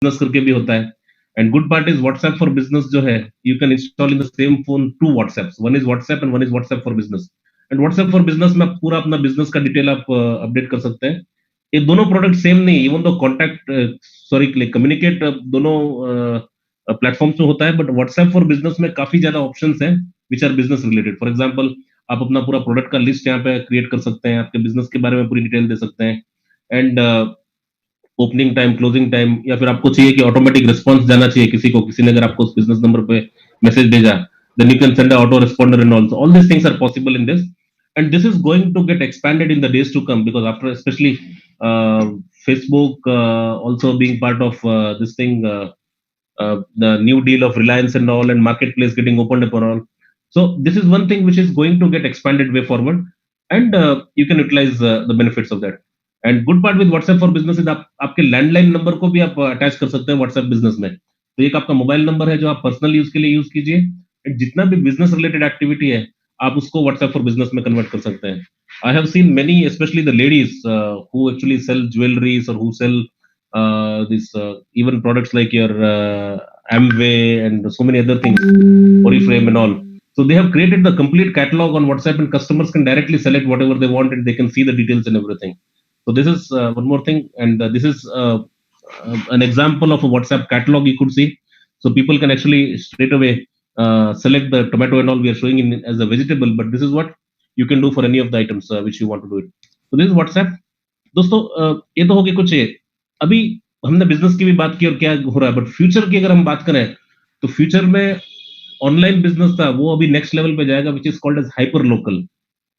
Business करके भी होता है. And good part is WhatsApp for business जो है, you can install in the same phone two WhatsApps. One is WhatsApp and one is WhatsApp for business. And WhatsApp for business में आप पूरा अपना बिजनेस का डिटेल आप update कर सकते हैं. ये दोनों प्रोडक्ट सेम नहीं, even though contact sorry communicate दोनों प्लेटफॉर्म्स में होता है, बट व्हाट्सएप फॉर बिजनेस में काफी ज्यादा ऑप्शंस हैं which are business related. For example, आप अपना पूरा प्रोडक्ट का लिस्ट यहाँ पे क्रिएट कर सकते हैं, आपके बिजनेस के बारे में पूरी डिटेल दे सकते हैं. And opening time, closing time, या फिर आपको चाहिए कि ऑटोमेटिक रिस्पॉन्स जाना चाहिए किसी को, किसी ने अगर आपको उस बिजनेस नंबर पे मैसेज भेजा, then you can send an auto responder and also all these things are possible in this. And this is going to get expanded in the days to come, because after especially Facebook also being part of this thing, the new deal of Reliance and all, and marketplace getting opened up and all. So this is one thing which is going to get expanded way forward, and you can utilize the benefits of that. And good part with WhatsApp for business is आप आपके landline number को भी आप attach कर सकते हैं WhatsApp business में. तो एक आपका मोबाइल नंबर है जो आप पर्सनल यूज के लिए यूज कीजिए, एंड जितना भी बिजनेस रिलेटेड एक्टिविटी है आप उसको व्हाट्सएप फॉर बिजनेस में कन्वर्ट कर सकते हैं. I have seen many, specially the ladies who actually sell jewelleries और who sell this even products like your Amway and so many other things, Oriflame and all. So they have created the complete catalog on WhatsApp, and customers can directly select whatever they want, and they can see the details and everything. So this is one more thing, and this is an example of a WhatsApp catalog you could see. So people can actually straight away select the tomato and all we are showing in as a vegetable, but this is what you can do for any of the items which you want to do it. So this is WhatsApp. दोस्तों ये तो हो गया कुछ. अभी हमने business की भी बात की और क्या हो रहा है, बट फ्यूचर की अगर हम बात करें तो फ्यूचर में ऑनलाइन बिजनेस था वो अभी नेक्स्ट लेवल पे जाएगा, which is called as hyper local.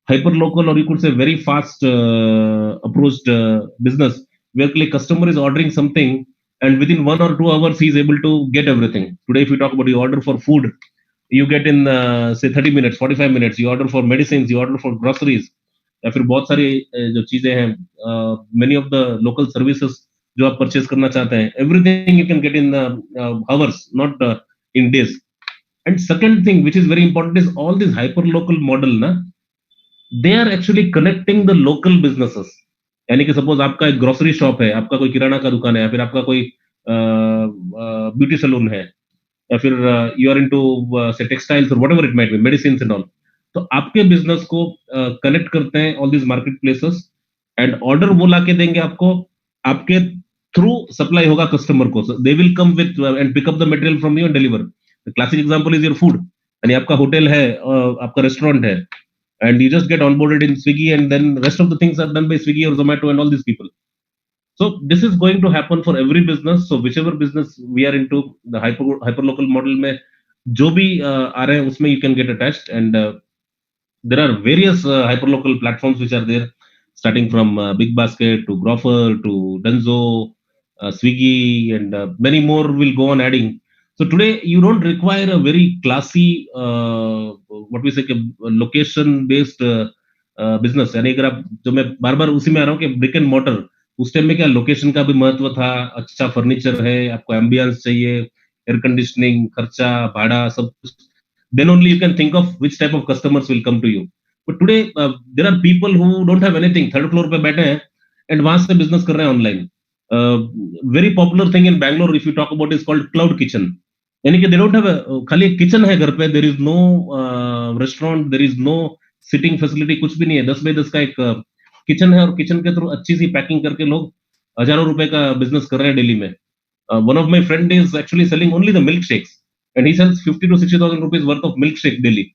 Hyper local, or you could say very fast approached business, where like customer is ordering something and within 1 or 2 hours he is able to get everything. Today if you talk about, you order for food, you get in say 30 minutes, 45 minutes. You order for medicines, you order for groceries, या फिर बहुत सारी जो चीजें हैं, many of the local services जो आप purchase करना चाहते हैं, everything you can get in hours, not in days. And second thing which is very important is all these hyper local model ना, they are actually connecting the local businesses. यानी कि suppose आपका एक grocery shop है, आपका कोई किराना का दुकान है, या फिर आपका कोई ब्यूटी सलून है, या फिर यू आर इनटू से टेक्सटाइल्स और whatever it might be, medicines and all. तो आपके बिजनेस को कनेक्ट करते हैं all this market places, and order वो लाके देंगे आपको, आपके थ्रू सप्लाई होगा कस्टमर को. They will come with and pick up the material from you and deliver. The classic example is your food. यानी आपका होटल है, आपका रेस्टोरेंट है, and you just get onboarded in Swiggy, and then rest of the things are done by Swiggy or Zomato and all these people. So this is going to happen for every business. So whichever business we are into, the hyper local model में जो भी आ रहे हैं उसमें you can get attached, and there are various hyper local platforms which are there, starting from Big Basket to Groffer to Dunzo, Swiggy, and many more will go on adding. So today you don't require a very classy what we say location based business. यानी अगर आप, जो मैं बार बार उसी में आ रहा हूँ कि ब्रिक एंड मोटर, उस टाइम में क्या लोकेशन का भी महत्व था, अच्छा फर्नीचर है, आपको एम्बियंस चाहिए, एयर कंडीशनिंग, खर्चा, भाड़ा, सब कुछ, then only you can think of which type of customers will come to you. But today there are people who don't have anything, third floor पे बैठे हैं एंड वहां से बिजनेस कर रहे हैं online. Very popular thing in Bangalore if you talk about is called cloud kitchen. यानी कि दे डोंट हैव, खाली एक किचन है घर पे, there is no restaurant, there is no sitting facility, कुछ भी नहीं है. 10 बाय 10 का एक किचन है, और किचन के थ्रू अच्छी सी पैकिंग करके लोग हजारों रुपए का बिजनेस कर रहे हैं दिल्ली में. One of my friend is actually selling only the milk shakes, and he sells 50 to 60,000 rupees worth of milk shake daily.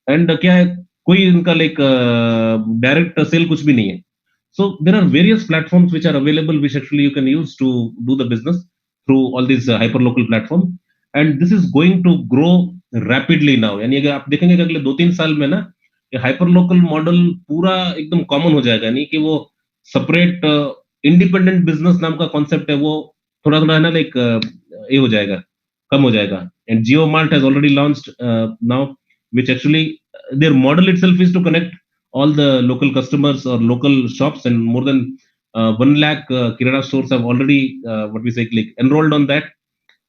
And क्या है, कोई इनका लाइक डायरेक्ट सेल कुछ भी नहीं है. So there are various platforms which are available, which actually you can use to do the business through all these hyper local platform, and this is going to grow rapidly now. यानी अगर आप देखेंगे कि अगले 2-3 साल में ना ये हाइपर लोकल मॉडल पूरा एकदम कॉमन हो जाएगा. यानी कि वो सेपरेट इंडिपेंडेंट बिजनेस नाम का कॉन्सेप्ट है, वो थोड़ा थोड़ा है ना लाइक ये हो जाएगा, कम हो जाएगा. And Jio mart has already launched now, which actually their model itself is to connect all the local customers or local shops, and more than 1 lakh kirana stores have already what we say like enrolled on that.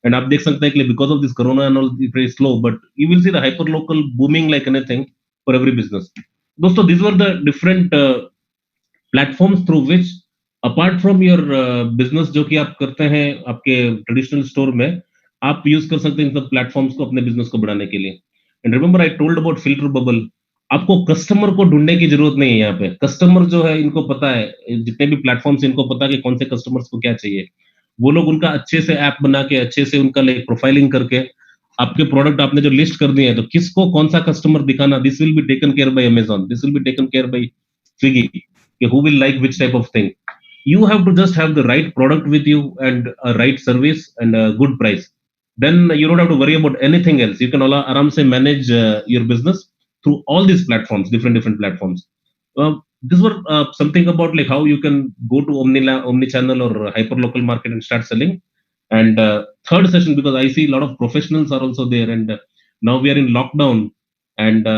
And आप देख सकते हैं कि because of this corona and all, it's very slow, but you will see the hyper local booming like anything for every business. दोस्तों, these were the different platforms through which apart from your business जो कि आप करते हैं आपके traditional store में, आप use कर सकते हैं इन सब प्लेटफॉर्म्स को अपने बिजनेस को बढ़ाने के लिए। And remember I told about filter bubble. आपको कस्टमर को ढूंढने की जरूरत नहीं है यहाँ पे। कस्टमर जो है इनको पता है, जितने भी प्लेटफॉर्म्स इनको पता है कि कौन से कस्टमर्स को क्या चाहिए। वो लोग उनका अच्छे से ऐप बना के अच्छे से उनका लाइक प्रोफाइलिंग करके आपके प्रोडक्ट आपने जो लिस्ट कर दिए हैं, तो किसको कौन सा कस्टमर दिखाना, this will be taken care by Amazon, this will be taken care by Swiggy, कि who will like which type of thing. You have to just have the right product with you and a right service and a good price. Then you don't have to worry about anything else. You can aram se manage your business through all these platforms, different platforms. This were something about like how you can go to omni channel or hyper local market and start selling. And third session, because I see a lot of professionals are also there, and now we are in lockdown, and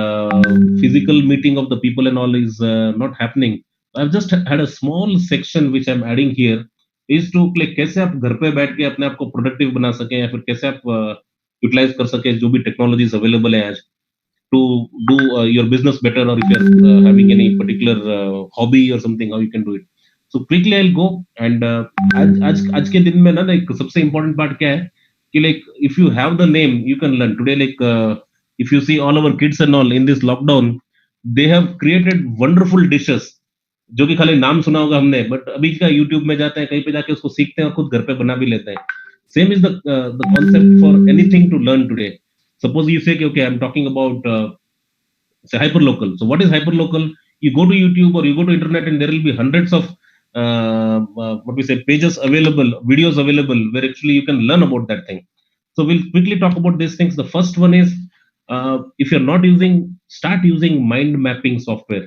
physical meeting of the people and all is not happening. I've just had a small section which I'm adding here is to like कैसे आप घर पे बैठ के अपने आप को productive बना सकें, या फिर कैसे आप यूटिलाइज कर सकें जो भी टेक्नोलॉजीज अवेलेबल है आज, to do your business better, or if you're having any particular hobby or something, how you can do it. So quickly I'll go, and आज के दिन में ना like सबसे important part क्या है कि like if you have the name you can learn today, like if you see all our kids and all in this lockdown, they have created wonderful dishes जो कि खाली नाम सुना होगा हमने, बट अभी का यूट्यूब में जाते हैं कहीं पे जाके उसको सीखते हैं और खुद घर पे बना भी लेते हैं। Same is the concept for anything to learn today. Suppose you say, okay, I'm talking about say hyperlocal. So what is hyperlocal? You go to YouTube or you go to internet, and there will be hundreds of what we say pages available, videos available, where actually you can learn about that thing. So we'll quickly talk about these things. The first one is if you're not using, start using mind mapping software.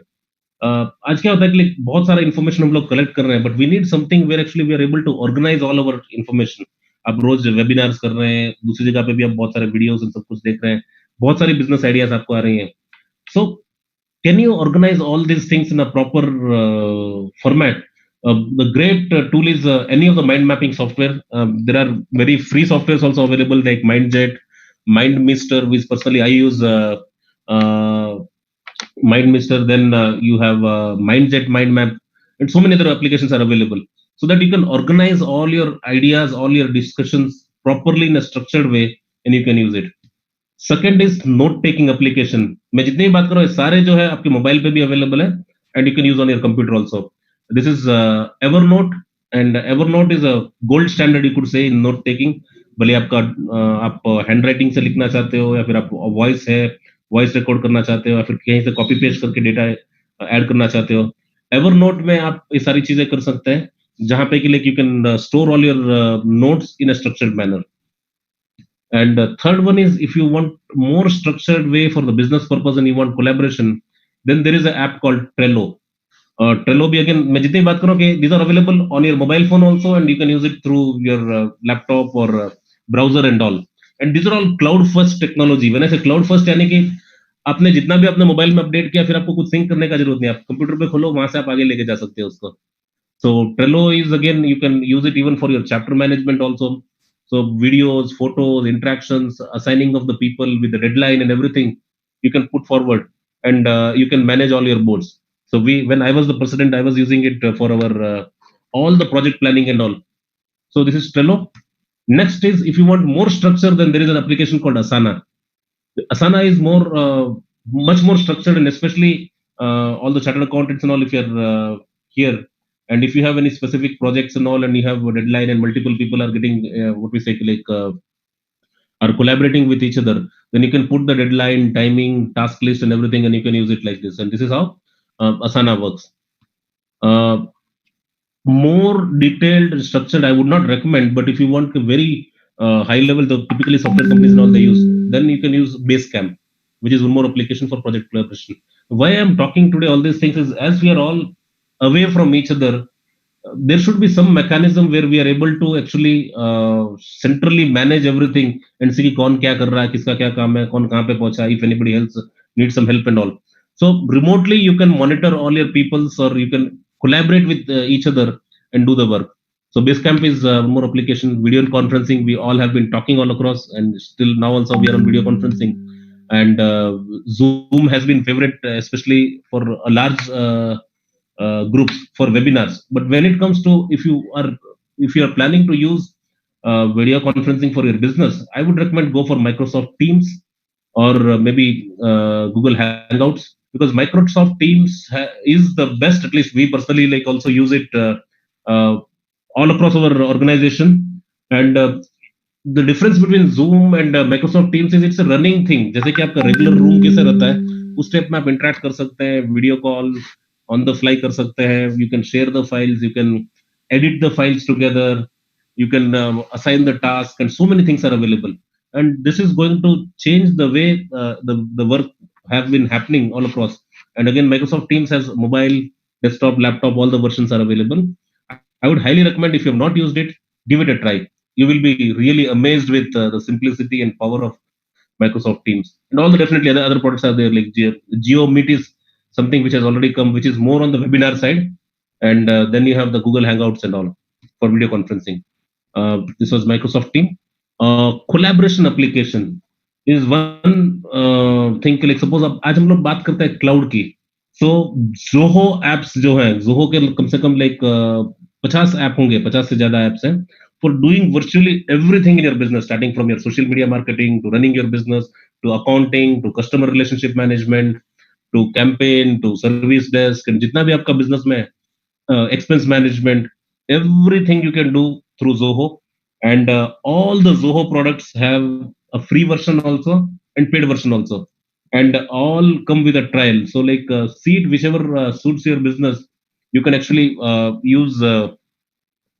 आज क्या होता है कि like, बहुत सारा information हम लोग collect कर रहे हैं, but we need something where actually we are able to organise all over information. आप रोज वेबिनार्स कर रहे हैं, दूसरी जगह पे भी आप बहुत सारे वीडियोस और सब कुछ देख रहे हैं, बहुत सारी बिजनेस आइडियाज आपको आ रही हैं। So can you organise all these things in a proper format? The great tool is any of the mind mapping software. There are very free softwares also available like MindJet, MindMister, which personally I use. Uh, MindMister, then you have MindJet, MindMap, and so many other applications are available, so that you can organize all your ideas, all your discussions properly in a structured way, and you can use it. Second is note taking application. मैं जितनी भी बात कर रहा हूँ सारे जो है आपके मोबाइल पे भी अवेलेबल है, and you can use on your computer also. This is Evernote, and Evernote is a gold standard you could say in note taking. भले आपका आप हैंड राइटिंग से लिखना चाहते हो, या फिर आप वॉइस है वॉइस रिकॉर्ड करना चाहते हो, या फिर कहीं से कॉपी पेस्ट करके डेटा ऐड करना चाहते हो, एवरनोट में आप ये सारी चीजें कर सकते हैं, जहां पे कि like you can store all your notes in a structured manner. And third one is if you want more structured way for the business purpose and you want collaboration, then there is an app called Trello. Trello भी again मैं जितनी बात करूँ कि these are available on your mobile phone also, and you can use it through your laptop or browser and all. And these are all cloud first technology. When I say cloud first, यानी कि आपने जितना भी अपने mobile में update किया, फिर आपको कुछ सिंक करने का जरूरत नहीं, आप कंप्यूटर पे खोलो, वहां से आप आगे लेके जा सकते हो उसको. So Trello is again you can use it even for your chapter management also. So videos, photos, interactions, assigning of the people with the deadline and everything you can put forward, and you can manage all your boards. So when I was the president, I was using it for our all the project planning and all. So this is Trello. Next is if you want more structure, then there is an application called Asana. Asana is more, much more structured, and especially all the chartered accountants and all. If you're here, and if you have any specific projects and all, and you have a deadline, and multiple people are getting what we say like are collaborating with each other, then you can put the deadline, timing, task list, and everything, and you can use it like this. And this is how Asana works. More detailed and structured, I would not recommend. But if you want a very high level, the typically software companies and all they use, then you can use Basecamp, which is one more application for project collaboration. Why I'm talking today all these things is as we are all away from each other, there should be some mechanism where we are able to actually centrally manage everything and see कौन क्या कर रहा है, किसका क्या काम है, कौन कहाँ पे पहुंचा, if anybody else needs some help and all. So remotely you can monitor all your peoples, or you can collaborate with each other and do the work. So Basecamp is more application. Video conferencing, we all have been talking all across, and still now also we are on video conferencing. And Zoom has been favorite, especially for a large groups for webinars. But when it comes to if you are planning to use video conferencing for your business, I would recommend go for Microsoft Teams or maybe Google Hangouts, because Microsoft Teams is the best. At least we personally like also use it uh, all across our organization. And the difference between Zoom and Microsoft Teams is it's a running thing. जैसे कि आपका regular room कैसे रहता है, उस type में आप interact कर सकते हैं, video call on the fly कर सकते हैं, you can share the files, you can edit the files together, you can assign the task, and so many things are available. And this is going to change the way the work have been happening all across. And again, Microsoft Teams has mobile, desktop, laptop, all the versions are available. I would highly recommend, if you have not used it, give it a try. You will be really amazed with the simplicity and power of Microsoft Teams. And all the definitely other products are there, like Geo Meet is something which has already come, which is more on the webinar side. And then you have the Google Hangouts and all for video conferencing. This was Microsoft Team. Collaboration application is one thing. Like suppose अब आज हम लोग बात करते हैं cloud की, सो Zoho apps जो हैं, जोहो के कम से कम लाइक 50 ऐप होंगे, 50 से ज्यादा ऐप्स हैं for doing virtually everything in your business, starting from your social media marketing to running your business to accounting to customer relationship management to campaign to service desk, and जितना भी आपका business में expense management, everything you can do through Zoho. And all the Zoho products have a free version also and paid version also, and all come with a trial. So like see it whichever suits your business. You can actually use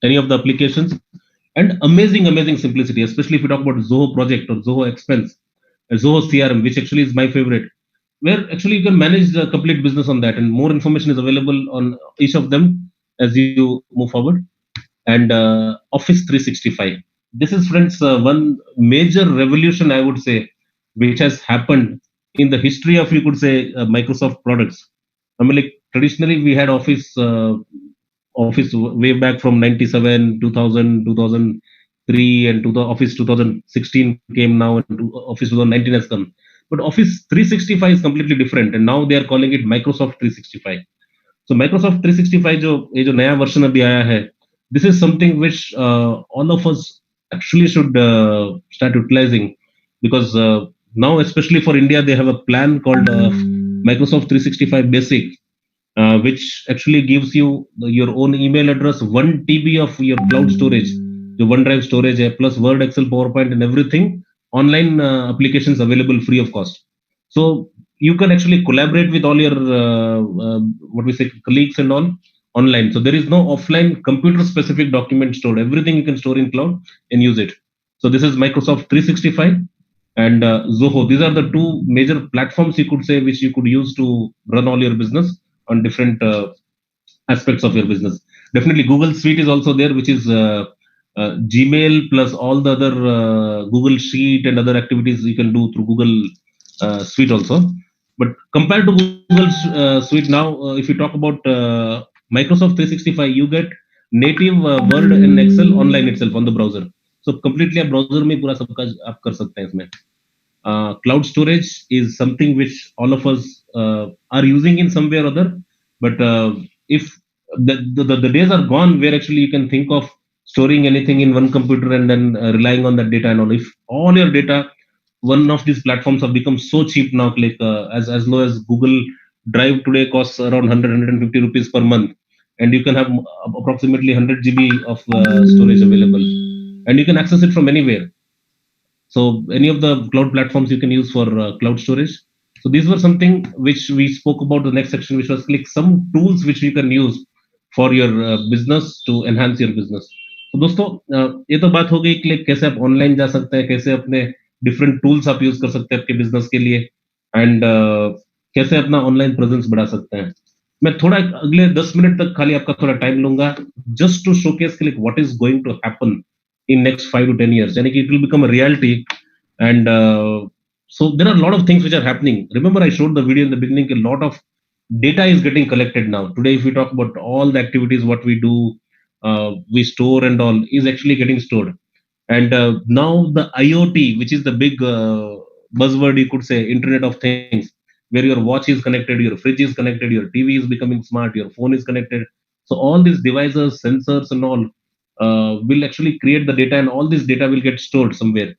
any of the applications, and amazing simplicity, especially if you talk about Zoho project or Zoho expense, Zoho CRM, which actually is my favorite, where actually you can manage the complete business on that, and more information is available on each of them as you move forward. And Office 365, this is friends one major revolution, I would say, which has happened in the history of, you could say, Microsoft products. I mean, like traditionally we had Office way back from 97, 2000, 2003, and to the Office 2016 came now, and Office 2019 has come. But Office 365 is completely different, and now they are calling it Microsoft 365. So Microsoft 365 जो ये जो नया version अभी आया है, this is something which all of us actually should start utilizing, because now, especially for India, they have a plan called Microsoft 365 Basic, which actually gives you your own email address, 1 TB of your cloud storage, the OneDrive storage, plus Word, Excel, PowerPoint, and everything, online applications available free of cost. So you can actually collaborate with all your what we say colleagues and all online. So there is no offline computer specific document stored. Everything you can store in cloud and use it. So this is Microsoft 365 and Zoho. These are the two major platforms, you could say, which you could use to run all your business on different aspects of your business. Definitely Google Suite is also there, which is Gmail plus all the other Google Sheet and other activities you can do through Google Suite also. But compared to Google Suite now, if you talk about Microsoft 365, you get native Word and Excel online itself on the browser. So completely आप browser में पूरा सब काज आप कर सकते हैं इसमें. Cloud storage is something which all of us are using in some way or other. But if the days are gone where actually you can think of storing anything in one computer and then relying on that data and all. If all your data, one of these platforms have become so cheap now, like as low as Google Drive today costs around 100 rupees per month, and you can have approximately 100 GB of storage available, and you can access it from anywhere. So any of the cloud platforms you can use for cloud storage. So these were something which we spoke about the next section, which was like some tools which you can use for your business to enhance your business. तो दोस्तों ये तो बात हो गई कि कैसे आप ऑनलाइन जा सकते हैं, कैसे अपने डिफरेंट टूल्स आप यूज कर सकते हैं आपके बिजनेस के लिए, एंड कैसे अपना ऑनलाइन प्रेजेंस बढ़ा सकते हैं. मैं थोड़ा अगले 10 मिनट तक खाली आपका थोड़ा टाइम लूंगा जस्ट टू शोकेस कि what is going to happen in next 5 to 10 years, yani it will become a reality. And so there are a lot of things which are happening. Remember I showed the video in the beginning, a lot of data is getting collected now. Today if we talk about all the activities what we do, we store and all is actually getting stored. And now the IoT, which is the big buzzword, you could say, Internet of Things, where your watch is connected, your fridge is connected, your TV is becoming smart, your phone is connected. So all these devices, sensors, and all will actually create the data, and all this data will get stored somewhere.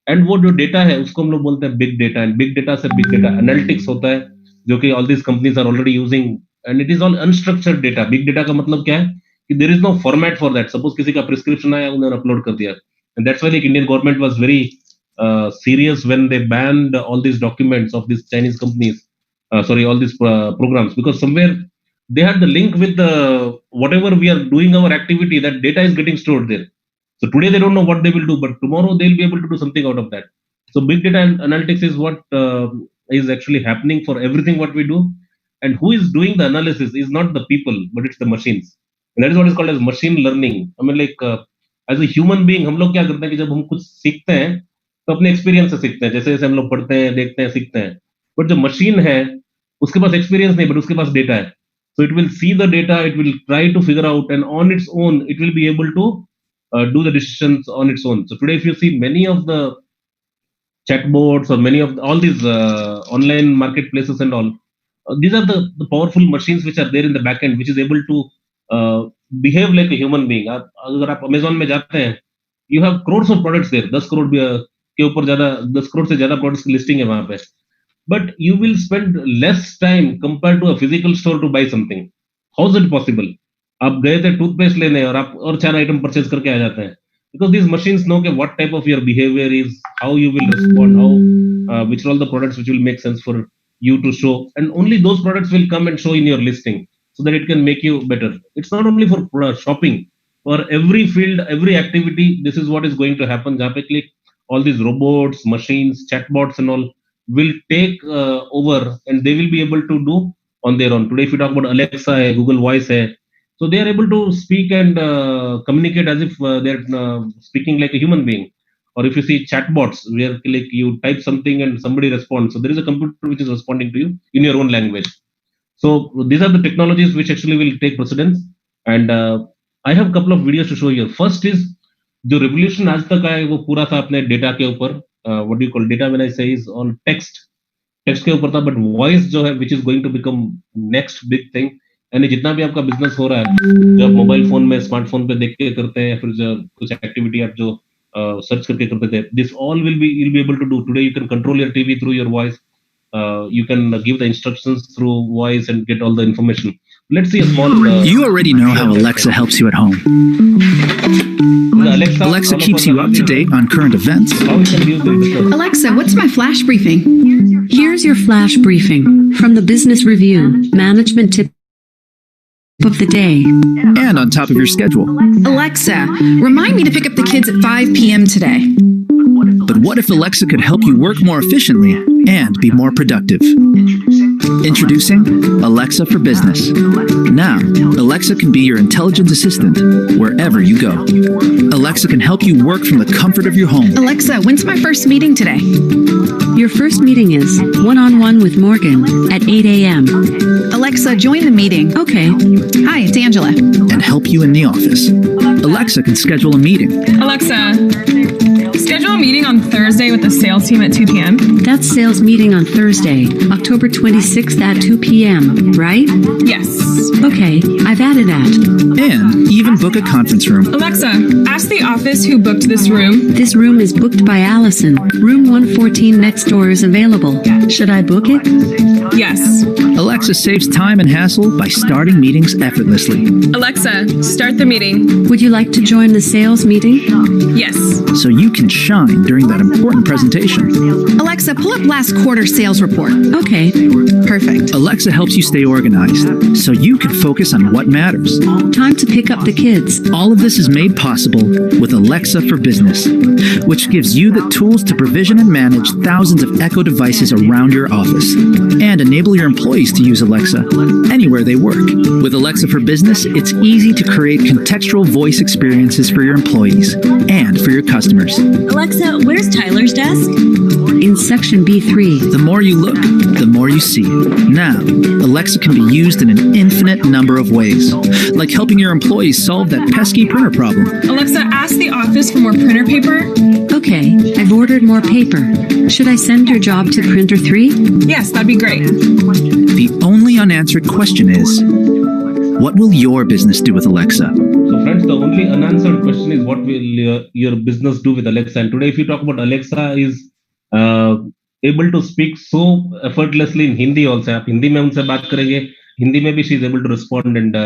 And वो जो data है उसको हम लोग बोलते हैं big data, and big data से big data analytics होता है, जो कि all this companies are already using, and it is all unstructured data. Big data का मतलब क्या है कि there is no format for that. Suppose किसी का प्रिस्क्रिप्शन आया, उन्होंने अपलोड कर दिया, and that's why like Indian government was very serious when they banned all these documents of these Chinese companies, all these programs, because somewhere they had the link with the whatever we are doing our activity, that data is getting stored there. So today they don't know what they will do, but tomorrow they'll be able to do something out of that. So big data analytics is what is actually happening for everything what we do. And who is doing the analysis is not the people, but it's the machines. And that is what is called as machine learning. I mean, like as a human being, हम लोग क्या करते हैं कि जब हम कुछ सीखते हैं तो अपने एक्सपीरियंस से सीखते हैं, जैसे जैसे हम लोग पढ़ते हैं, देखते हैं, सीखते हैं. बट जो मशीन है उसके पास एक्सपीरियंस नहीं, बट उसके पास डेटा है. So it will see the data, it will try to figure out, and on its own, it will be able to do the decisions on its own. So today, if you see many of the chatbots or many of all these online marketplaces and all, these are the powerful machines which are there in the back end, which is able to behave like a human being. अगर आप Amazon में जाते हैं, you have crores of products there. 10 crore के ऊपर ज्यादा, 10 करोड़ से ज्यादा products की listing है वहां पे. But you will spend less time compared to a physical store to buy something. How is it possible? आप गए थे टूथपेस्ट लेने और आप और 4 आइटम परचेज करके आ जाते हैं, because these machines know what type of your behavior is, how you will respond, how which are all the products which will make sense for you to show, and only those products will come and show in your listing so that it can make you better. It's not only for shopping, for every field, every activity. This is what is going to happen. जहाँ पे click all these robots, machines, chatbots and all will take over, and they will be able to do on their own. Today, if you talk about Alexa, Google Voice, so they are able to speak and communicate as if they're speaking like a human being. Or if you see chatbots, where like you type something and somebody responds, so there is a computer which is responding to you in your own language. So these are the technologies which actually will take precedence. And I have a couple of videos to show you. First is जो revolution आज तक आया वो पूरा था अपने data के ऊपर. What do you call data when I say is on text के ऊपर था, but voice जो है which is going to become next big thing. यानी जितना भी आपका बिजनेस हो रहा है, जब मोबाइल फोन में, स्मार्टफोन पे देख के करते हैं, या फिर जो कुछ एक्टिविटी आप जो सर्च करके करते थे, this all will be able to do. Today you can control your TV through your voice, you can give the instructions through voice and get all the information. Let's see a small you already know how Alexa helps you at home. Alexa keeps you up to date on current events. Alexa, what's my flash briefing? Here's your flash briefing from the Business Review Management Tip of the day. And on top of your schedule. Alexa, remind me to pick up the kids at 5 p.m. today. But what if Alexa could help you work more efficiently and be more productive? Introducing Alexa for Business. Now, Alexa can be your intelligent assistant wherever you go. Alexa can help you work from the comfort of your home. Alexa, when's my first meeting today? Your first meeting is one-on-one with Morgan at 8 a.m. Alexa, join the meeting. Okay. Hi, it's Angela. And help you in the office. Alexa can schedule a meeting. Alexa, schedule a meeting on Thursday with the sales team at 2 p.m. That's sales meeting on Thursday, October 26th at 2 p.m., right? Yes. Okay, I've added that. And even book a conference room. Alexa, ask the office who booked this room. This room is booked by Allison. Room 114 next door is available. Should I book it? Yes. Alexa saves time and hassle by starting meetings effortlessly. Alexa, start the meeting. Would you like to join the sales meeting? Yes. So you can shine during that important presentation. Alexa, pull up last quarter sales report. Okay. Perfect. Alexa helps you stay organized, so you can focus on what matters. Time to pick up the kids. All of this is made possible with Alexa for Business, which gives you the tools to provision and manage thousands of Echo devices around your office and enable your employees to use Alexa anywhere they work. With Alexa for Business, it's easy to create contextual voice experiences for your employees and for your customers. Alexa, where's Tyler's desk? In section B3. The more you look, the more you see. Now, Alexa can be used in an infinite number of ways, like helping your employees solve that pesky printer problem. Alexa, ask the office for more printer paper. Okay, I've ordered more paper. Should I send your job to printer 3? Yes, that'd be great. The only unanswered question is, what will your business do with Alexa? So, friends, the only unanswered question is what will your business do with Alexa? And today, if you talk about Alexa, is uh, able to speak so effortlessly in Hindi also. आप हिंदी में उनसे बात करेंगे, हिंदी में भी she is able to respond and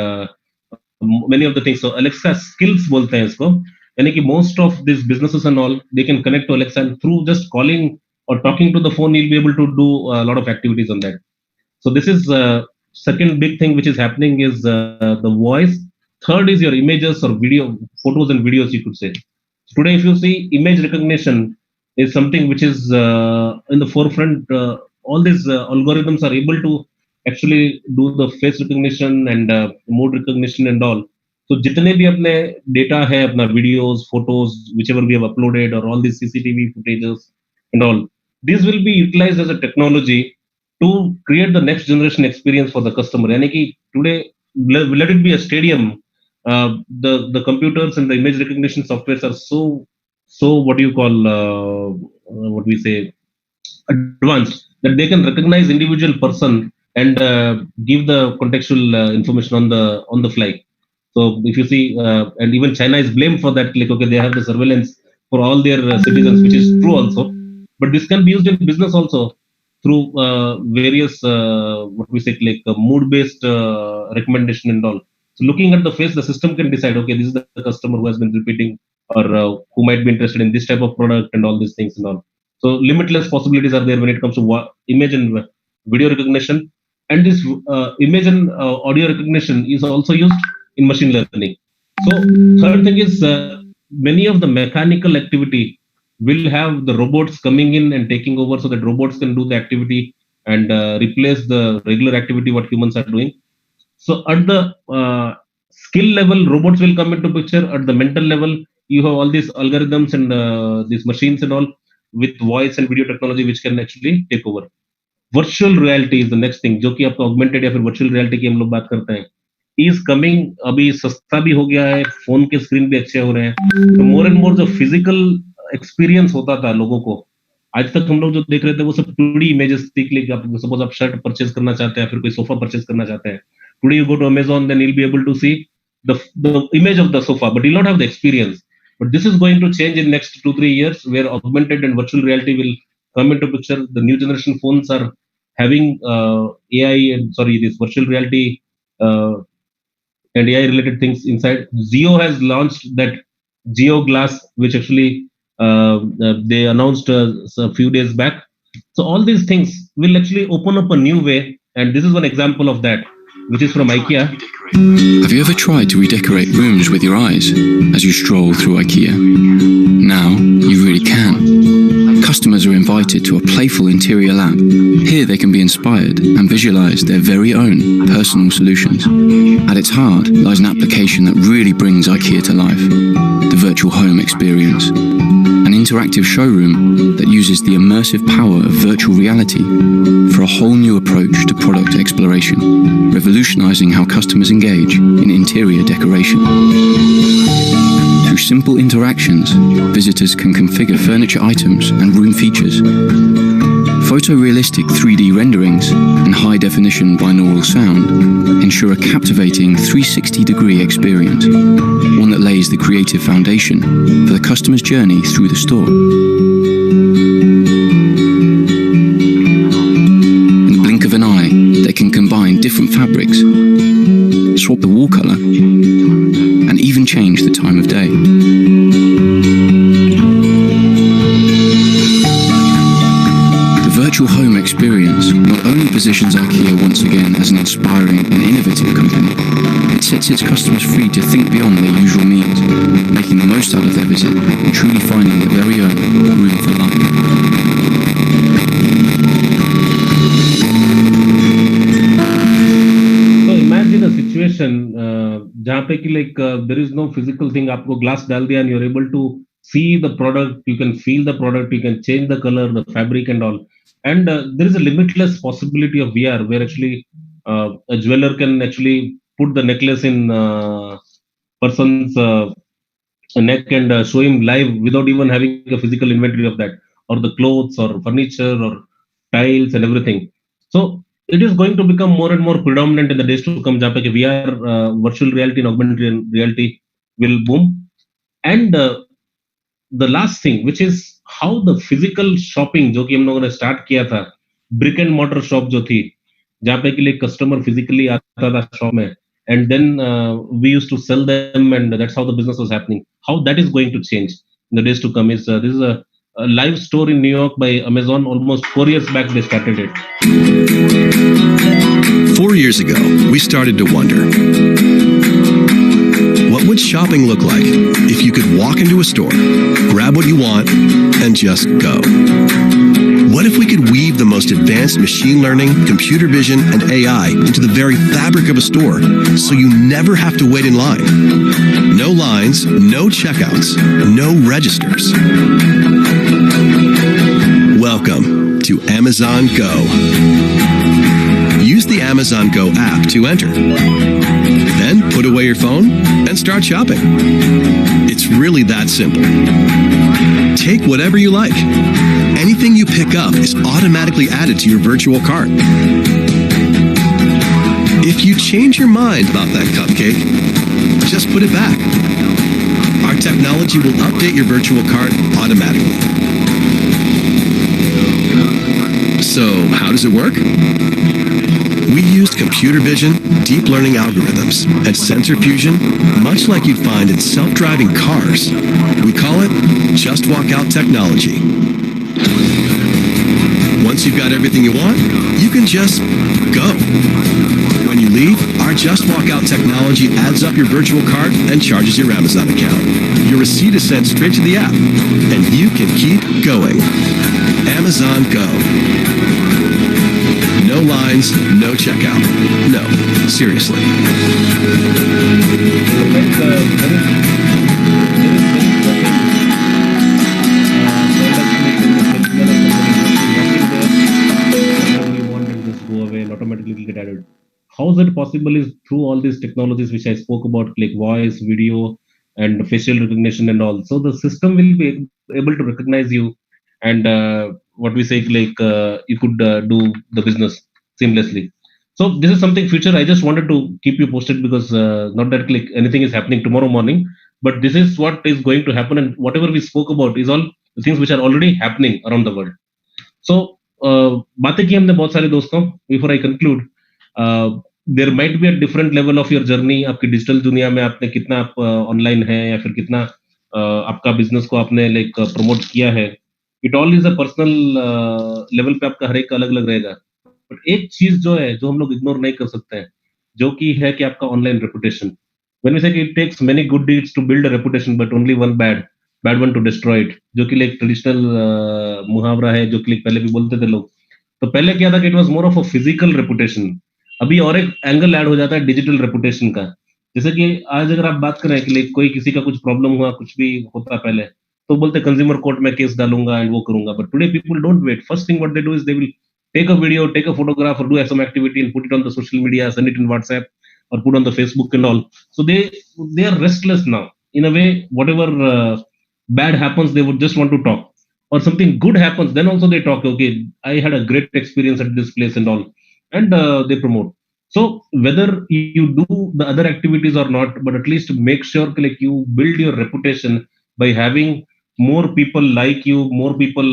many of the things. So Alexa skills बोलते हैं इसको. यानी कि most of these businesses and all, they can connect to Alexa and through just calling or talking to the phone, you'll be able to do a lot of activities on that. So this is second big thing which is happening is the voice. Third is your images or video, photos and videos, you could say. Today, if you see image recognition is something which is in the forefront. All these algorithms are able to actually do the face recognition and mood recognition and all. So जितने भी अपने data है, अपना videos, photos, whichever we have uploaded, or all these CCTV footages and all, these will be utilized as a technology to create the next generation experience for the customer. यानी कि today, let it be a stadium. The computers and the image recognition softwares are so what do you call what we say advanced that they can recognize individual person and give the contextual information on the fly. So if you see, and even China is blamed for that, like okay, they have the surveillance for all their citizens, which is true also. But this can be used in business also through various what we say like mood-based recommendation and all. So looking at the face, the system can decide, okay, this is the customer who has been repeating or who might be interested in this type of product and all these things and all. So limitless possibilities are there when it comes to image and video recognition. And this image and audio recognition is also used in machine learning. So third thing is many of the mechanical activity will have the robots coming in and taking over so that robots can do the activity and replace the regular activity what humans are doing. So at the skill level, robots will come into picture. At the mental level, you have all these algorithms and these machines and all with voice and video technology which can actually take over. Virtual reality is the next thing, जो कि आपका augmented या फिर virtual reality की हम लोग बात करते हैं, is coming. अभी सस्ता भी हो गया है, फोन के स्क्रीन भी अच्छे हो रहे हैं. तो more and more जो physical experience होता था लोगों को, आज तक हम लोग जो देख रहे थे वो सब 2D images थी. कि आप सपोज आप शर्ट परचेज करना चाहते हैं, फिर कोई सोफा परचेज करना चाहते हैं. Today you go to Amazon, then you'll be able to see the image of the sofa, but you'll not have the experience. But this is going to change in next 2-3 years, where augmented and virtual reality will come into picture. The new generation phones are having AI and this virtual reality and AI related things inside. Zio has launched that Geo Glass, which actually they announced a few days back. So all these things will actually open up a new way, and this is one example of that, which is from IKEA. Have you ever tried to redecorate rooms with your eyes as you stroll through IKEA? Now you really can. Customers are invited to a playful interior lab. Here they can be inspired and visualize their very own personal solutions. At its heart lies an application that really brings IKEA to life: the virtual home experience. An interactive showroom that uses the immersive power of virtual reality for a whole new approach to product exploration, revolutionizing how customers engage in interior decoration. Through simple interactions, visitors can configure furniture items and room features. Photorealistic 3D renderings and high-definition binaural sound ensure a captivating 360-degree experience, one that lays the creative foundation for the customer's journey through the store. In the blink of an eye, they can combine different fabrics, swap the wall color, and even change the time of day. The virtual home experience not only positions IKEA once again as an inspiring and innovative company, it sets its customers free to think beyond their usual means, making the most out of their visit and truly finding their very own room for life. Situation जहाँ पे कि like there is no physical thing, आपको glass डाल दिया and you're able to see the product, you can feel the product, you can change the color, the fabric and all. And there is a limitless possibility of VR where actually a jeweler can actually put the necklace in person's neck and show him live without even having a physical inventory of that, or the clothes or furniture or tiles and everything. So it is going to become more and more predominant in the days to come, जहाँ पे कि VR, virtual reality and augmented reality will boom. And the last thing, which is how the physical shopping जो कि हम लोगों ने start किया था, brick and mortar shop जो थी, जहाँ पे के लिए customer physically आता था shop में, and then we used to sell them, and that's how the business was happening. How that is going to change in the days to come is this is a live store in New York by Amazon. Almost 4 years back, they started it. 4 years ago, we started to wonder, what would shopping look like if you could walk into a store, grab what you want, and just go? What if we could weave the most advanced machine learning, computer vision, and AI into the very fabric of a store so you never have to wait in line? No lines, no checkouts, no registers. Welcome to Amazon Go. Use the Amazon Go app to enter. Then put away your phone and start shopping. It's really that simple. Take whatever you like. Anything you pick up is automatically added to your virtual cart. If you change your mind about that cupcake, just put it back. Our technology will update your virtual cart automatically. So, how does it work? We used computer vision, deep learning algorithms, and sensor fusion, much like you'd find in self-driving cars. We call it Just Walk Out technology. Once you've got everything you want, you can just go. When you leave, our Just Walk Out technology adds up your virtual cart and charges your Amazon account. Your receipt is sent straight to the app, and you can keep going. Amazon Go. No lines, no checkout. No, seriously. Automatically get added. How is it possible is through all these technologies which I spoke about, like voice, video, and facial recognition and all. So the system will be able to recognize you, and what we say, like you could do the business seamlessly. So this is something future. I just wanted to keep you posted because not that like anything is happening tomorrow morning, but this is what is going to happen, and whatever we spoke about is all the things which are already happening around the world. So बातें की हमने बहुत सारे दोस्तों. Before I conclude, there might be a different level of your journey. आपकी digital दुनिया में आपने कितना आप ऑनलाइन है या फिर कितना आपका बिजनेस को आपने लाइक प्रमोट किया है. It all is a personal level पे आपका हर एक अलग अलग रहेगा. बट एक चीज जो है जो हम लोग इग्नोर नहीं कर सकते हैं, जो कि है कि आपका online reputation. When we say कि it takes many good deeds to build a reputation but only one bad one to destroy it, जो कि लाइक ट्रेडिशनल मुहावरा है, जो कि पहले भी बोलते थे लोग. तो पहले क्या था कि it was more of a physical reputation. अभी और एक एंगल ऐड हो जाता है डिजिटल रेपुटेशन का. जैसे कि आज अगर आप बात करें कि लाइक कोई किसी का कुछ प्रॉब्लम हुआ, कुछ भी होता पहले, तो बोलते कंज्यूमर कोर्ट में केस डालूंगा एंड वो करूंगा. But today people don't wait. First thing what they do is they will take a video, take a photograph, or do some activity and put it on the social media, send it in WhatsApp, or put on the Facebook and all. So they are restless now. In a way, whatever bad happens, they would just want to talk. Or something good happens, then also they talk. Okay, I had a great experience at this place and all, and they promote. So whether you do the other activities or not, but at least make sure like you build your reputation by having more people like you, more people,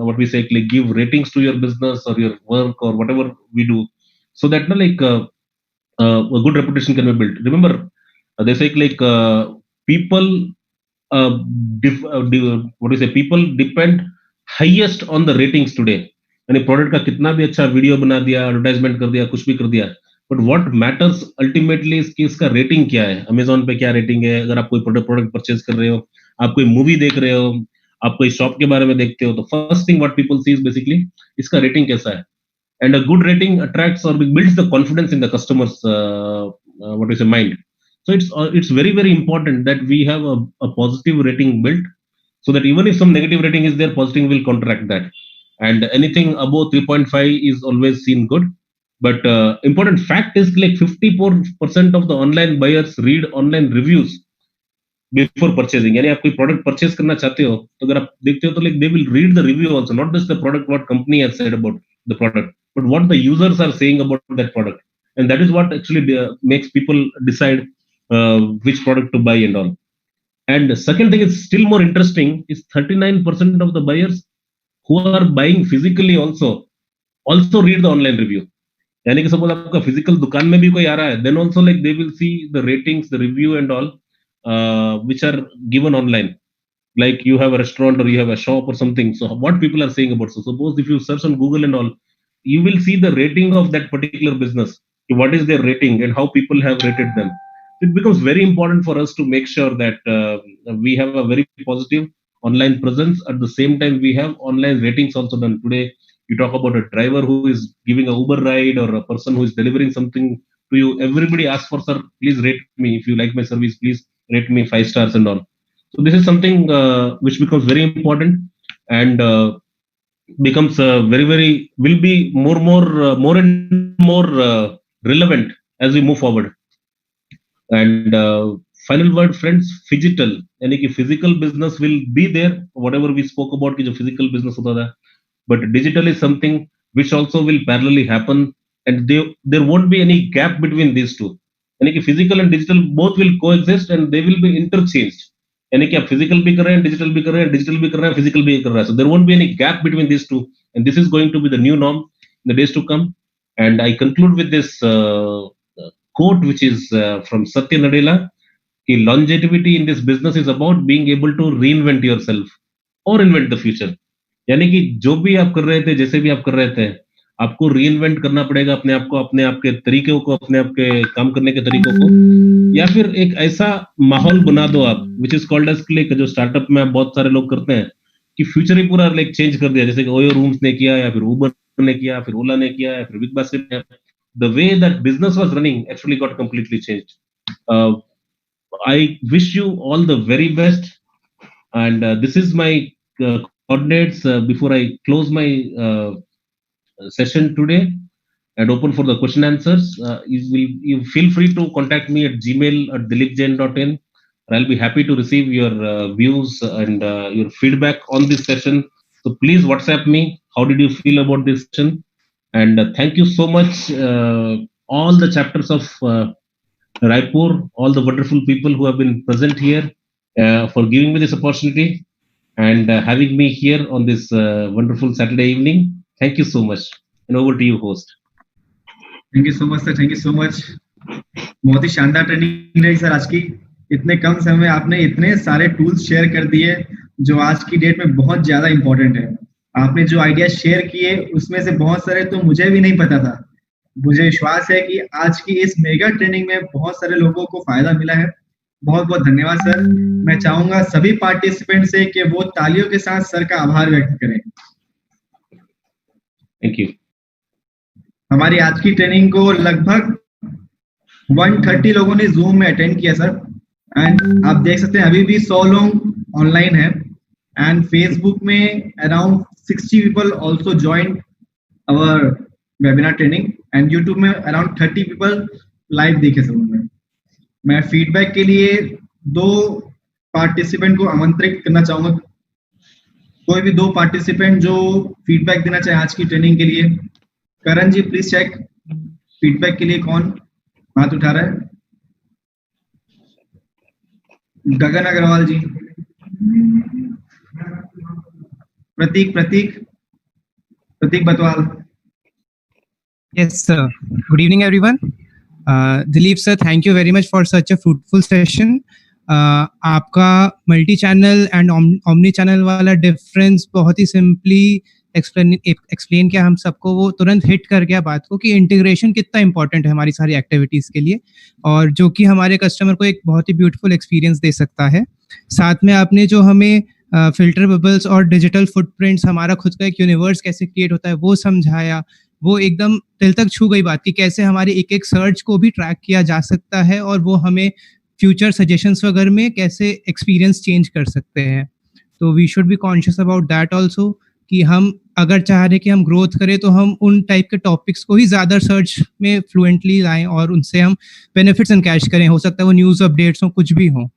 what we say, like give ratings to your business or your work or whatever we do, so that like a good reputation can be built. Remember, they say like people, what do you say, people depend highest on the ratings today. यानी product का कितना भी अच्छा video बना दिया, advertisement कर दिया, कुछ भी कर दिया, बट व्हाट मैटर्स अल्टीमेटली इसकी इसका रेटिंग क्या है. अमेजोन पे क्या रेटिंग है, अगर आप कोई प्रोडक्ट परचेज कर रहे हो, आप कोई मूवी देख रहे हो, आप कोई शॉप के बारे में देखते हो, तो first thing what people see is basically इसका रेटिंग कैसा है. And a good rating attracts और builds the confidence in the customers what is mind. So it's very very important that we have a positive rating built, so that even if some negative rating is there, positive will counteract that. And anything above 3.5 is always seen good. But important fact is like 54% of the online buyers read online reviews before purchasing, यानी आप कोई product purchase करना चाहते हो तो अगर आप देखते हो तो like they will read the review also, not just the product what company has said about the product, but what the users are saying about that product, and that is what actually makes people decide which product to buy and all. And the second thing is still more interesting is 39% of the buyers who are buying physically also read the online review. यानी कि suppose आपका physical दुकान में भी कोई आ रहा है, then also like they will see the ratings, the review and all which are given online. Like you have a restaurant or you have a shop or something, so what people are saying about, so suppose if you search on Google and all, you will see the rating of that particular business, what is their rating and how people have rated them. It becomes very important for us to make sure that we have a very positive online presence. At the same time, we have online ratings also done. Today you talk about a driver who is giving a Uber ride or a person who is delivering something to you, everybody asks for, sir, please rate me, if you like my service, please rate me 5 stars and all. So this is something which becomes very important, and becomes very will be more and more relevant as we move forward. And final word friends, phygital, यानी कि physical business will be there, whatever we spoke about कि जो physical business होता था, but digital is something which also will parallelly happen, and there won't be any gap between these two. यानी कि physical and digital both will coexist and they will be interchanged. यानी कि आप physical भी कर रहे हैं, digital भी कर रहे हैं, digital भी कर रहे हैं, physical भी कर रहे हैं, so there won't be any gap between these two, and this is going to be the new norm in the days to come. And I conclude with this quote which is from Satya Nadella, कि longevity in this business is about being able to reinvent yourself or invent the future. यानी कि जो भी आप कर रहे थे, जैसे भी आप कर रहे थे, आपको रीइन्वेंट करना पड़ेगा अपने आप को, अपने आप के तरीकों को, अपने आप के काम करने के तरीकों को, या फिर एक ऐसा माहौल बना दो आप, which is called as click, जो स्टार्टअप में बहुत सारे लोग करते हैं कि फ्यूचर ही पूरा लाइक चेंज कर दिया, जैसे कि ओयो रूम्स ने किया, या फिर उबर ने किया, फिर ओला ने किया, या फिर बिग बास्केट ने. The way that business was running actually got completely changed. I wish you all the very best, and this is my coordinates before I close my session today and open for the question answers. You feel free to contact me at gmail@dilipjain.in. I'll be happy to receive your views and your feedback on this session. So please WhatsApp me. How did you feel about this session? And thank you so much, all the chapters of Raipur, all the wonderful people who have been present here, for giving me this opportunity and having me here on this wonderful Saturday evening. Thank you so much. And over to you, host. Thank you so much, sir. Thank you so much. बहुत ही शानदार training रही sir आज की. इतने कम समय में आपने इतने सारे टूल्स शेयर कर दिए जो आज की डेट में बहुत ज्यादा इंपॉर्टेंट है. आपने जो आइडिया शेयर किए उसमें से बहुत सारे तो मुझे भी नहीं पता था. मुझे विश्वास है कि आज की इस मेगा ट्रेनिंग में बहुत सारे लोगों को फायदा मिला है. बहुत बहुत धन्यवाद सर. मैं चाहूंगा सभी पार्टिसिपेंट से कि वो तालियों के साथ सर का आभार व्यक्त करें. Thank you. हमारी आज की ट्रेनिंग को लगभग 130 लोगों ने जूम में अटेंड किया सर, एंड आप देख सकते हैं अभी भी 100 लोग ऑनलाइन है, एंड फेसबुक में around 60 people also join our webinar training, and YouTube में अराउंड 30 पीपल लाइव देखे सब उन्होंने. मैं फीडबैक के लिए 2 पार्टिसिपेंट को आमंत्रित करना चाहूंगा. कोई भी 2 पार्टिसिपेंट जो फीडबैक देना चाहे आज की ट्रेनिंग के लिए. करण जी प्लीज चेक फीडबैक के लिए कौन हाथ उठा रहा है. गगन अग्रवाल जी, प्रतीक Bantwal. Yes, sir. Good evening, everyone. Dilip sir, thank you very much for such a fruitful session. आपका multi channel and omni channel वाला डिफरेंस बहुत ही सिंपली एक्सप्लेन किया हम सबको. वो तुरंत हिट कर गया बात को कि इंटीग्रेशन कितना इंपॉर्टेंट है हमारी सारी एक्टिविटीज़ के लिए, और जो कि हमारे कस्टमर को एक बहुत ही ब्यूटीफुल एक्सपीरियंस दे सकता है. साथ में आपने जो हमें फिल्टर बबल्स और डिजिटल फुटप्रिंट्स, हमारा खुद का एक यूनिवर्स कैसे क्रिएट होता है वो समझाया. वो एकदम दिल तक छू गई बात कि कैसे हमारे एक सर्च को भी ट्रैक किया जा सकता है और वो हमें फ्यूचर सजेशंस वगैरह में कैसे एक्सपीरियंस चेंज कर सकते हैं. तो we should be conscious about that also कि हम अगर चाह रहे कि हम ग्रोथ करें तो हम उन टाइप के टॉपिक्स को ही ज़्यादा सर्च में फ्लुएंटली लाएं और उनसे हम बेनिफिट्स एनकैश करें. हो सकता है वो न्यूज़ अपडेट्स हो, कुछ भी हो.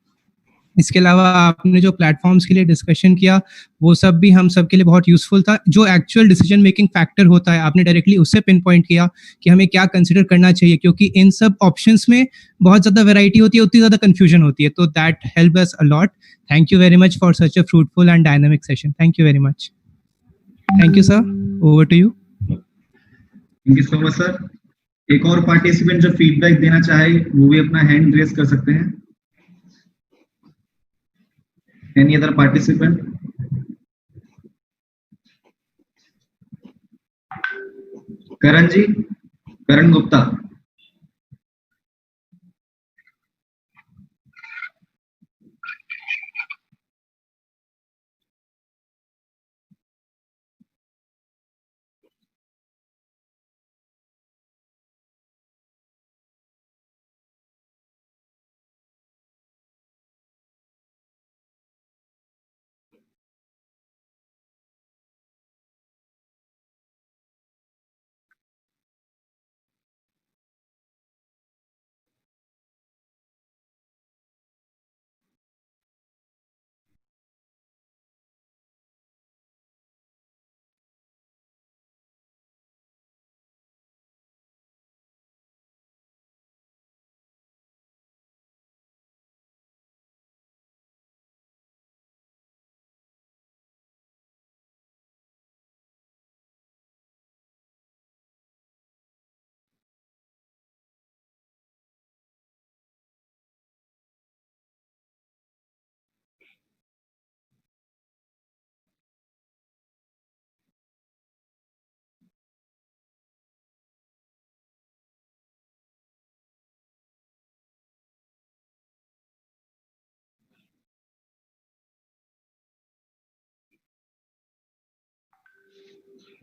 इसके अलावा आपने जो प्लेटफॉर्म्स के लिए डिस्कशन किया वो सब भी हम सब के लिए बहुत यूजफुल था। जो एक्चुअल डिसीजन मेकिंग फैक्टर होता है आपने डायरेक्टली उससे पिन पॉइंट किया कि हमें क्या कंसिडर करना चाहिए, क्योंकि इन सब ऑप्शंस में बहुत ज़्यादा वैरायटी होती है, उतनी ज़्यादा कन्फ्यूजन होती है। तो that help us a lot. Thank you very much for such a fruitful and dynamic session. Thank you very much. Thank you sir, over to you. Thank you so much sir. एक और participant जो feedback देना चाहे वो भी अपना hand raise कर सकते हैं। Any other participant? Karan ji, Karan Gupta.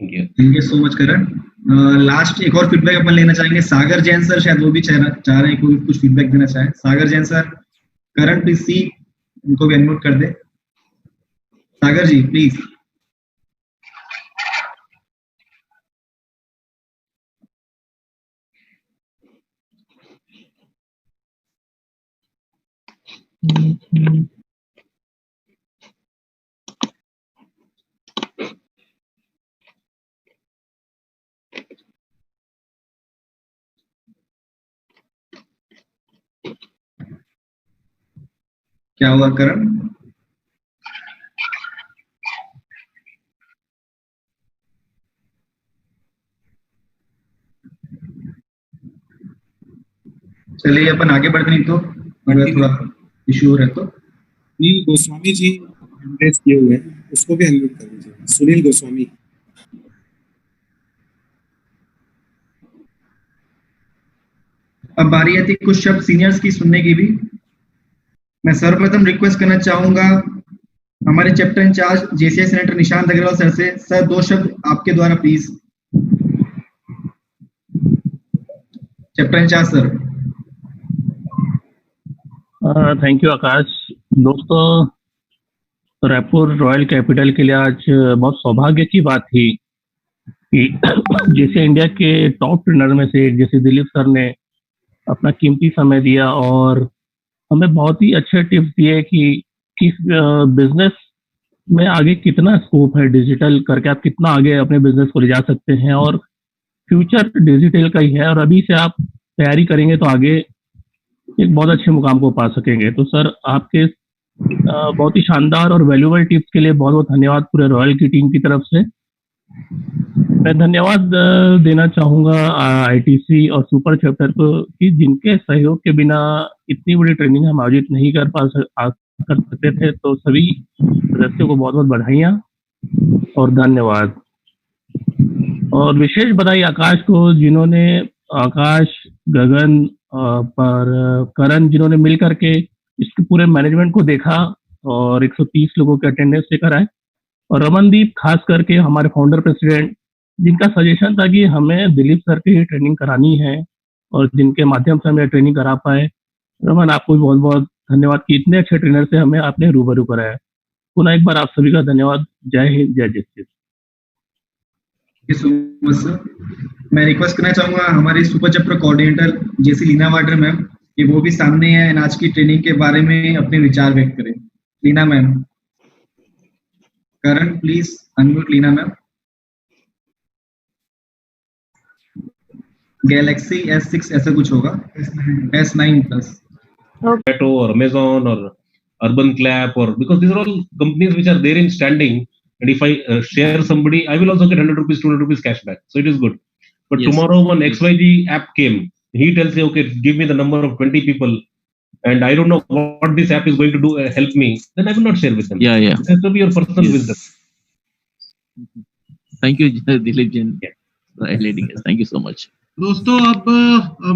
Thank you so much Karan. Last एक और फीडबैक अपन लेना चाहेंगे। सागर जैन सर शायद वो भी चाह रहे हैं कोई कुछ फीडबैक देना चाहे। Sagar Jain sir, Karan please see, उनको भी अनम्यूट कर दे। सागर जी प्लीज। क्या हुआ करण? चलिए अपन आगे बढ़ते, नहीं तो अगर थोड़ा इश्यू हो रहा है तो। सुनील गोस्वामी जी एड्रेस किए हुए हैं, उसको भी अनम्यूट कर दीजिए। सुनील गोस्वामी। अब बारी आती है कुछ शब्द सीनियर्स की सुनने की भी। मैं सर्वप्रथम रिक्वेस्ट करना चाहूंगा हमारे chapter in charge JCI senator Nishant Agarwal sir से। सर 2 शब्द आपके द्वारा please. Chapter in charge sir. Thank you Akash. दोस्तों, रायपुर रॉयल कैपिटल के लिए आज बहुत सौभाग्य की बात थी कि जैसे इंडिया के टॉप ट्रेनर में से जैसे दिलीप सर ने अपना कीमती समय दिया और हमें बहुत ही अच्छे टिप्स दिए कि किस बिजनेस में आगे कितना स्कोप है, डिजिटल करके आप कितना आगे अपने बिजनेस को ले जा सकते हैं और फ्यूचर डिजिटल का ही है और अभी से आप तैयारी करेंगे तो आगे एक बहुत अच्छे मुकाम को पा सकेंगे। तो सर आपके बहुत ही शानदार और वैल्यूएबल टिप्स के लिए बहुत बहुत धन्यवाद पूरे रॉयल की टीम की तरफ से। मैं धन्यवाद देना चाहूँगा आईटीसी और सुपर चैप्टर को कि जिनके सहयोग के बिना इतनी बड़ी ट्रेनिंग हम आयोजित नहीं कर सकते थे। तो सभी सदस्यों को बहुत बहुत बधाइयाँ और धन्यवाद। और विशेष बधाई आकाश को, जिन्होंने आकाश, गगन पर करण जिन्होंने मिल करके इसके पूरे मैनेजमेंट को देखा और 130 लोगों के अटेंडेंस लेकर आए, और रमनदीप खास करके हमारे फाउंडर प्रेसिडेंट जिनका सजेशन था कि हमें दिलीप सर की ही ट्रेनिंग करानी है और जिनके माध्यम से हमें ट्रेनिंग करा पाए। रमन, आपको भी बहुत बहुत धन्यवाद कि इतने अच्छे ट्रेनर से हमें आपने रूबरू कराया। पुनः एक बार आप सभी का धन्यवाद। जय हिंद, जय जस्टिस। मैं रिक्वेस्ट करना चाहूंगा हमारी सुपर चैप्टर कोऑर्डिनेटर जेसी लीना वाड्रे मैम कि वो भी सामने है आज की ट्रेनिंग के बारे में अपने विचार व्यक्त करें। Leena ma'am, Karan please unmute Leena ma'am. Galaxy S6 ऐसा कुछ होगा, S9 plus. Zomato or Amazon or Urban Clap, or because these are all companies which are there in standing, and if I share somebody, I will also get 100 rupees, 200 rupees cashback, so it is good. But Yes. tomorrow when XYZ app came, he tells me, okay, give me the number of 20 people, and I don't know what this app is going to do, help me, then I will not share with them. Yeah. It has to be your personal wisdom. Thank you, Dilip Jain. Thank you so much. दोस्तों, अब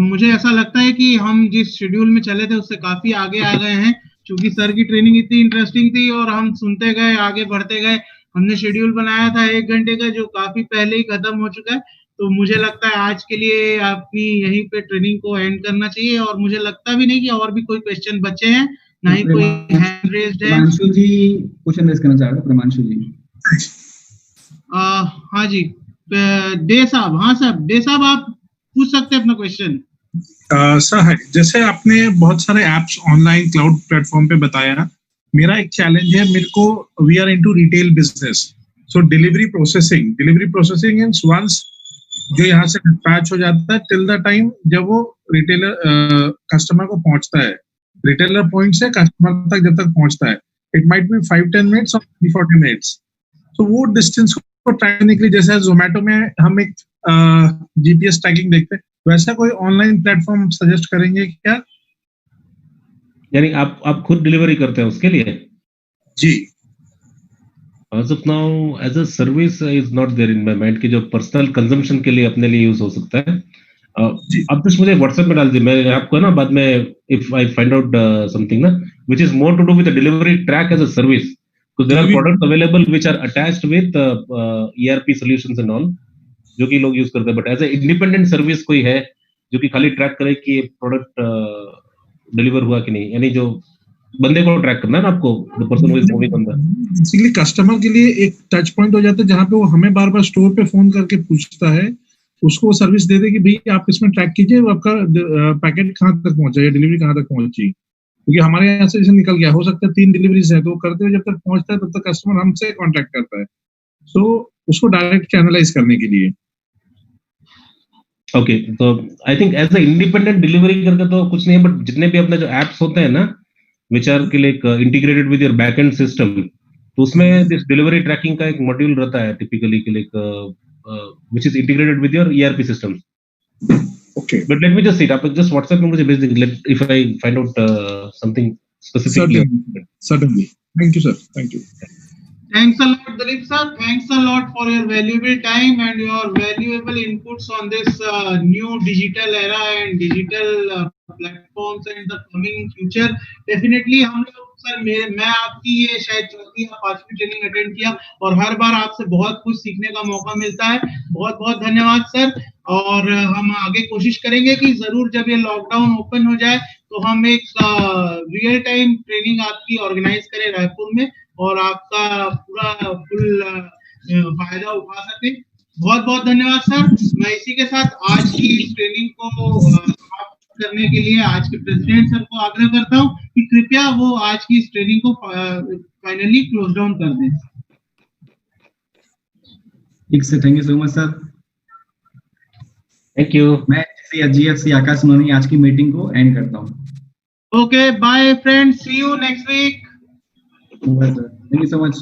मुझे ऐसा लगता है कि हम जिस schedule में चले थे उससे काफी आगे आ गए हैं, क्योंकि सर की ट्रेनिंग इतनी इंटरेस्टिंग थी और हम सुनते गए, आगे बढ़ते गए। हमने शेड्यूल बनाया था 1 घंटे का, जो काफी पहले ही खत्म हो चुका है। तो मुझे लगता है आज के लिए अपनी यहीं पे ट्रेनिंग को एंड करना चाहिए, और मुझे लगता भी नहीं कि और भी कोई क्वेश्चन बचे हैं, ना ही कोई हैंड रेज्ड है। प्रमांशु जी क्वेश्चन रेज करना चाह रहे हैं। प्रमांशु जी, हाँ जी, डे साहब। हाँ साहब, डे साहब आप पूछ सकते हैं अपना क्वेश्चन। सर है, जैसे आपने बहुत सारे एप्स ऑनलाइन क्लाउड प्लेटफॉर्म पे बताया, मेरा एक चैलेंज है, मेरे को we are into retail business, so delivery processing in once जो यहाँ से डिस्पैच हो जाता है टिल द टाइम जब वो रिटेलर कस्टमर को पहुंचता है, रिटेलर पॉइंट से कस्टमर तक जब तक पहुंचता है, इट माइट बी 5-10 मिनट्स और 40 मिनट्स। तो वो डिस्टेंस को ट्रैक करने के लिए, जैसे जोमेटो में हम एक जीपीएस ट्रैकिंग देखते हैं, वैसा कोई ऑनलाइन प्लेटफॉर्म सजेस्ट करेंगे क्या? यानी आप खुद डिलीवरी करते हैं उसके लिए? जी। As of now, as a service is not there in my mind कि जो पर्सनल कंजम्पशन के लिए अपने लिए यूज हो सकता है। आप जस्ट मुझे व्हाट्सएप में डाल दीजिए, मैं आपको ना बाद में if I find out something ना which is more to do with the delivery track as a service, because there are products available which are attached with ERP solutions and all, जो कि लोग यूज करते हैं। But as a independent service कोई है जो कि खाली ट्रैक करे कि प्रोडक्ट डिलीवर हुआ कि नहीं, यानी जो बंदे को ट्रैक करना है ना आपको, the person who is moving on the, basically customer के लिए एक टच पॉइंट हो जाता है जहां पे वो हमें बार बार स्टोर पे फोन करके पूछता है, उसको सर्विस दे दे कि भाई आप इसमें ट्रैक कीजिए आपका पैकेट कहां तक पहुंचा या डिलीवरी कहां तक पहुंची, क्योंकि हमारे यहाँ से जैसे निकल गया, हो सकता है 3 डिलीवरीज है, तो करते हुए जब तक पहुंचता है तब तक कस्टमर हमसे कॉन्टेक्ट करता है, सो उसको डायरेक्ट चैनलाइज करने के लिए। ओके, तो I think as a independent delivery करके तो कुछ नहीं है, बट जितने भी अपने जो एप्स होते हैं ना विच आर के लिए integrated with your back and system, तो उसमें दिस डिलीवरी ट्रैकिंग का एक मॉड्यूल रहता है टिपिकली के लिए which is integrated with your ERP system. Okay, but let me just see, आप जस्ट व्हाट्सएप में मुझे भेज दीजिए if I find out something specifically. Certainly. Thank you, sir. Thank you. Thanks a lot, Dilip sir. Thanks a lot for your valuable time and your valuable inputs on this new digital era and digital platforms in the coming future. Definitely हम लोग sir, मैं आपकी ये शायद 4थी या 5वीं training attend किया और हर बार आपसे बहुत कुछ सीखने का मौका मिलता है। बहुत बहुत धन्यवाद सर, और हम आगे कोशिश करेंगे कि जरूर जब ये लॉकडाउन ओपन हो जाए तो हम एक रियल टाइम ट्रेनिंग आपकी ऑर्गेनाइज करें रायपुर में और आपका पूरा फुल फायदा उठा सके। बहुत बहुत धन्यवाद सर। मैं इसी के साथ आज की ट्रेनिंग को करने के लिए आज के प्रेसिडेंट सर को आग्रह करता हूं कि कृपया वो आज की इस ट्रेनिंग को फाइनली क्लोज डाउन कर दें। ठीक से, thank you so much sir. Thank you. मैं जीएफसी आकाश सोनी आज की मीटिंग को एंड करता हूं। Okay, bye friends, see you next week. Thank you so much.